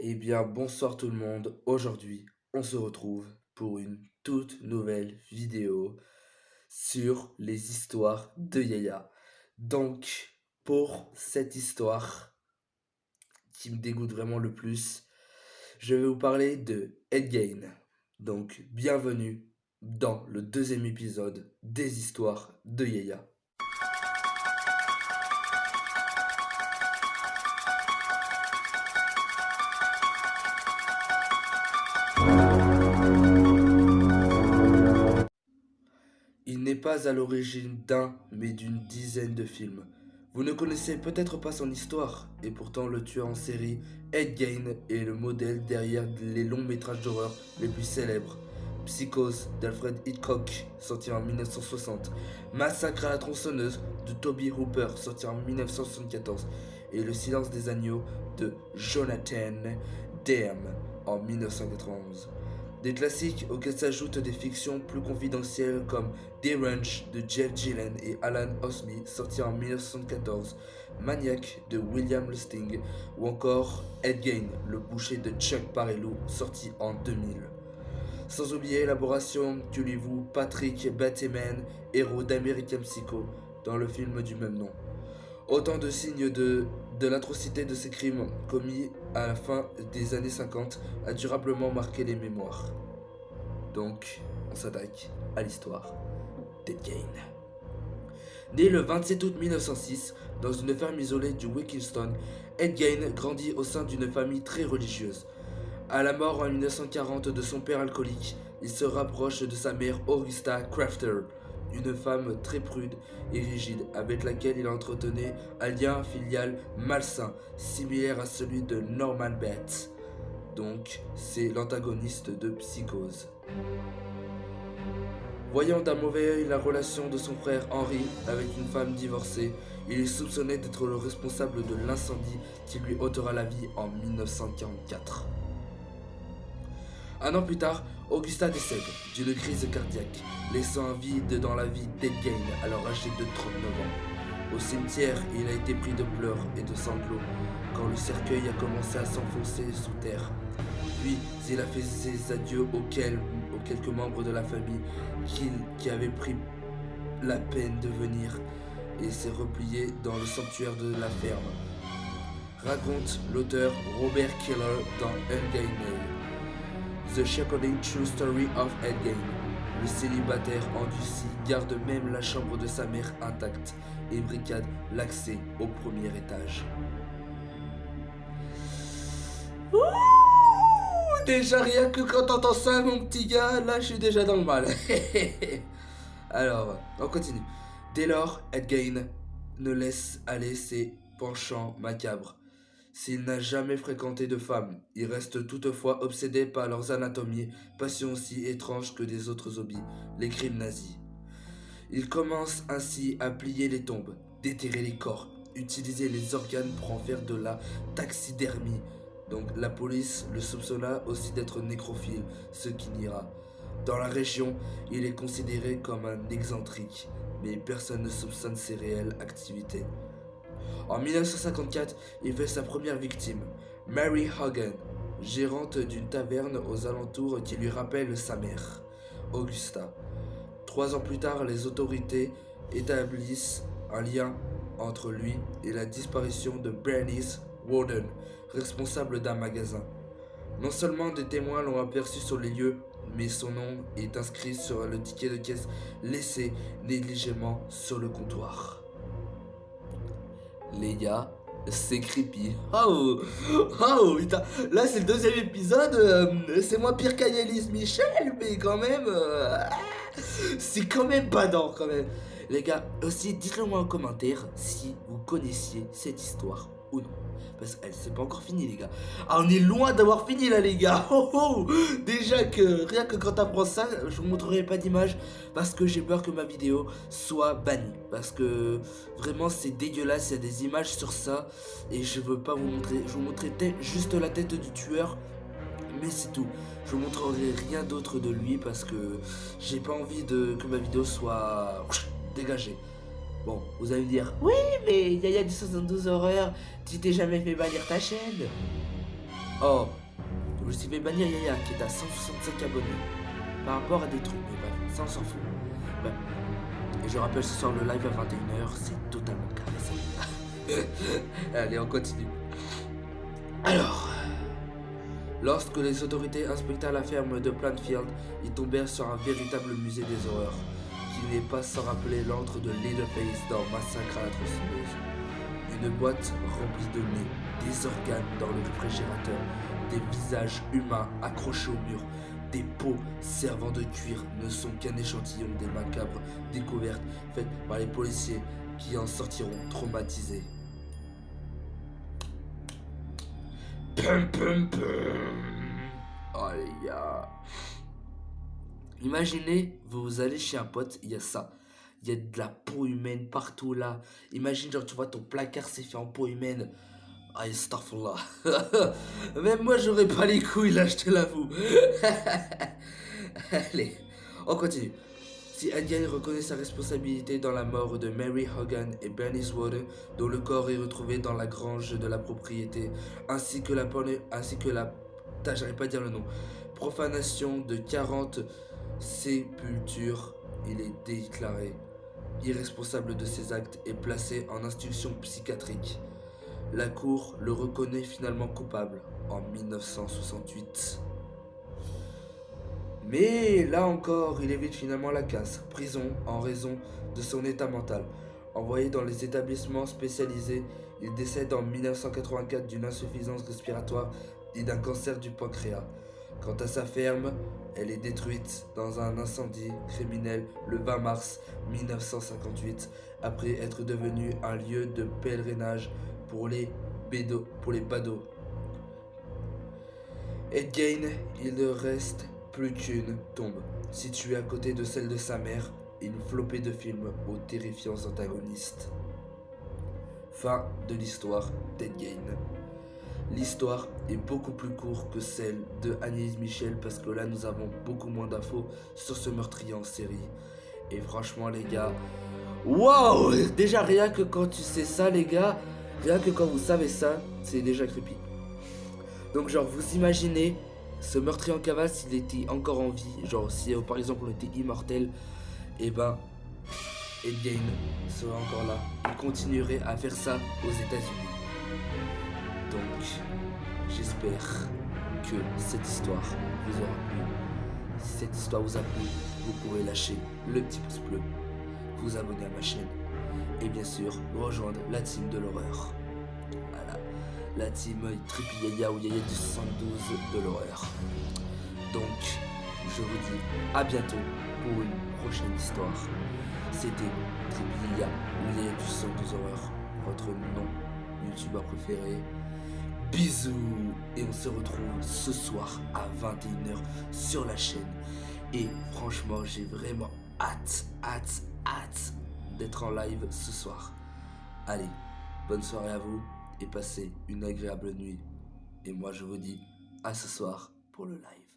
Eh bien, bonsoir tout le monde. Aujourd'hui, on se retrouve pour une toute nouvelle vidéo sur les histoires de Yaya. Donc, pour cette histoire qui me dégoûte vraiment le plus, je vais vous parler de Edgain. Donc, bienvenue dans le deuxième épisode des histoires de Yaya. Il n'est pas à l'origine d'un, mais d'une dizaine de films. Vous ne connaissez peut-être pas son histoire, et pourtant le tueur en série, Ed Gein, est le modèle derrière les longs métrages d'horreur les plus célèbres. Psychose d'Alfred Hitchcock, sorti en 1960, Massacre à la tronçonneuse de Toby Hooper, sorti en 1974, et Le silence des agneaux de Jonathan Demme en 1991. Des classiques auxquels s'ajoutent des fictions plus confidentielles comme The Ranch de Jeff Gillen et Alan Osmi, sorti en 1974, Maniac de William Lustig, ou encore Ed Gein, le boucher de Chuck Parello, sorti en 2000. Sans oublier l'élaboration que lui voue Patrick Bateman, héros d'American Psycho, dans le film du même nom. Autant de signes de l'atrocité de ces crimes commis à la fin des années 50 a durablement marqué les mémoires. Donc, on s'attaque à l'histoire d'Ed Gein. Né le 27 août 1906 dans une ferme isolée du Wilkinston, Ed Gein grandit au sein d'une famille très religieuse. À la mort en 1940 de son père alcoolique, il se rapproche de sa mère Augusta Crafter, une femme très prude et rigide avec laquelle il entretenait un lien filial malsain, similaire à celui de Norman Bates. Donc, c'est l'antagoniste de Psychose. Voyant d'un mauvais œil la relation de son frère Henry avec une femme divorcée, il est soupçonné d'être le responsable de l'incendie qui lui ôtera la vie en 1944. Un an plus tard, Augusta décède d'une crise cardiaque, laissant un vide dans la vie d'Ed Gein, alors âgé de 39 ans. Au cimetière, il a été pris de pleurs et de sanglots quand le cercueil a commencé à s'enfoncer sous terre. Puis, il a fait ses adieux aux quelques membres de la famille qui avaient pris la peine de venir et s'est replié dans le sanctuaire de la ferme. Raconte l'auteur Robert Keller dans Ungained. The Shocking True Story of Ed Gein. Le célibataire endurci garde même la chambre de sa mère intacte et bricade l'accès au premier étage. Ouh, déjà rien que quand t'entends ça mon petit gars, là je suis déjà dans le mal. Alors, on continue. Dès lors, Ed Gein ne laisse aller ses penchants macabres. S'il n'a jamais fréquenté de femmes, il reste toutefois obsédé par leurs anatomies, passion aussi étrange que des autres hobbies, les crimes nazis. Il commence ainsi à plier les tombes, déterrer les corps, utiliser les organes pour en faire de la taxidermie. Donc la police le soupçonna aussi d'être nécrophile, ce qui n'ira. Dans la région, il est considéré comme un excentrique, mais personne ne soupçonne ses réelles activités. En 1954, il fait sa première victime, Mary Hogan, gérante d'une taverne aux alentours qui lui rappelle sa mère, Augusta. 3 ans plus tard, les autorités établissent un lien entre lui et la disparition de Bernice Warden, responsable d'un magasin. Non seulement des témoins l'ont aperçu sur les lieux, mais son nom est inscrit sur le ticket de caisse laissé négligemment sur le comptoir. Les gars, c'est creepy. Oh, oh, putain. Là, c'est le deuxième épisode. C'est moins pire qu'Agnès Michel, mais quand même. C'est quand même badant, quand même. Les gars, aussi, dites-le moi en commentaire si vous connaissiez cette histoire ou non. Parce qu'elle c'est pas encore finie, les gars. Ah, on est loin d'avoir fini là, les gars. Oh, oh. Déjà que rien que quand t'apprends ça, je vous montrerai pas d'image parce que j'ai peur que ma vidéo soit bannie. Parce que vraiment c'est dégueulasse, il y a des images sur ça et je veux pas vous montrer. Je vous montrerai juste la tête du tueur. Mais c'est tout. Je vous montrerai rien d'autre de lui parce que j'ai pas envie que ma vidéo soit dégagée. Bon, vous allez me dire, oui, mais Yaya du 72 horreur, tu t'es jamais fait bannir ta chaîne. Oh, je me suis fait bannir Yaya qui est à 165 abonnés. Par rapport à des trucs, mais bref, ça on s'en fout. Bref. Et je rappelle ce soir le live à 21h, c'est totalement carré ça. Allez, on continue. Alors, lorsque les autorités inspectèrent la ferme de Plainfield, ils tombèrent sur un véritable musée des horreurs, qui n'est pas sans rappeler l'antre de Leatherface dans Massacre à la tronçonneuse. Une boîte remplie de nez, des organes dans le réfrigérateur, des visages humains accrochés au mur, des peaux servant de cuir ne sont qu'un échantillon des macabres découvertes faites par les policiers qui en sortiront traumatisés. Pum pum pum. Oh les gars. Imaginez, vous allez chez un pote, il y a ça. Il y a de la peau humaine partout là. Imagine, genre, tu vois, ton placard c'est fait en peau humaine. Ah, astaghfirullah. Même moi, j'aurais pas les couilles là, je te l'avoue. Allez, on continue. Si Ed Gein reconnaît sa responsabilité dans la mort de Mary Hogan et Bernice Warden, dont le corps est retrouvé dans la grange de la propriété, ainsi que j'arrive pas à dire le nom, profanation de 40 sépultures, il est déclaré irresponsable de ses actes et placé en institution psychiatrique. La cour le reconnaît finalement coupable en 1968. Mais là encore, il évite finalement la casse, prison en raison de son état mental. Envoyé dans les établissements spécialisés, il décède en 1984 d'une insuffisance respiratoire et d'un cancer du pancréas. Quant à sa ferme, elle est détruite dans un incendie criminel le 20 mars 1958, après être devenue un lieu de pèlerinage pour les badauds. Ed Gein, il ne reste plus qu'une tombe, située à côté de celle de sa mère, et une flopée de films aux terrifiants antagonistes. Fin de l'histoire d'Ed Gein. L'histoire est beaucoup plus courte que celle de Annelise Michel parce que là nous avons beaucoup moins d'infos sur ce meurtrier en série. Et franchement les gars, waouh! Déjà rien que quand tu sais ça les gars, rien que quand vous savez ça, c'est déjà creepy. Donc genre vous imaginez ce meurtrier en cavale s'il était encore en vie, genre si par exemple on était immortel, et ben Ed Gein serait encore là, il continuerait à faire ça aux États-Unis. Donc j'espère que cette histoire vous aura plu. Si cette histoire vous a plu, vous pourrez lâcher le petit pouce bleu, vous abonner à ma chaîne et bien sûr rejoindre la team de l'horreur. Voilà, la team Trippy Yaya ou Yaya du 72 de l'horreur. Donc, je vous dis à bientôt pour une prochaine histoire. C'était Trippy Yaya ou Yaya du 72 horreur, votre nom youtubeur préféré. Bisous et on se retrouve ce soir à 21h sur la chaîne. Et franchement, j'ai vraiment hâte d'être en live ce soir. Allez, bonne soirée à vous et passez une agréable nuit. Et moi je vous dis à ce soir pour le live.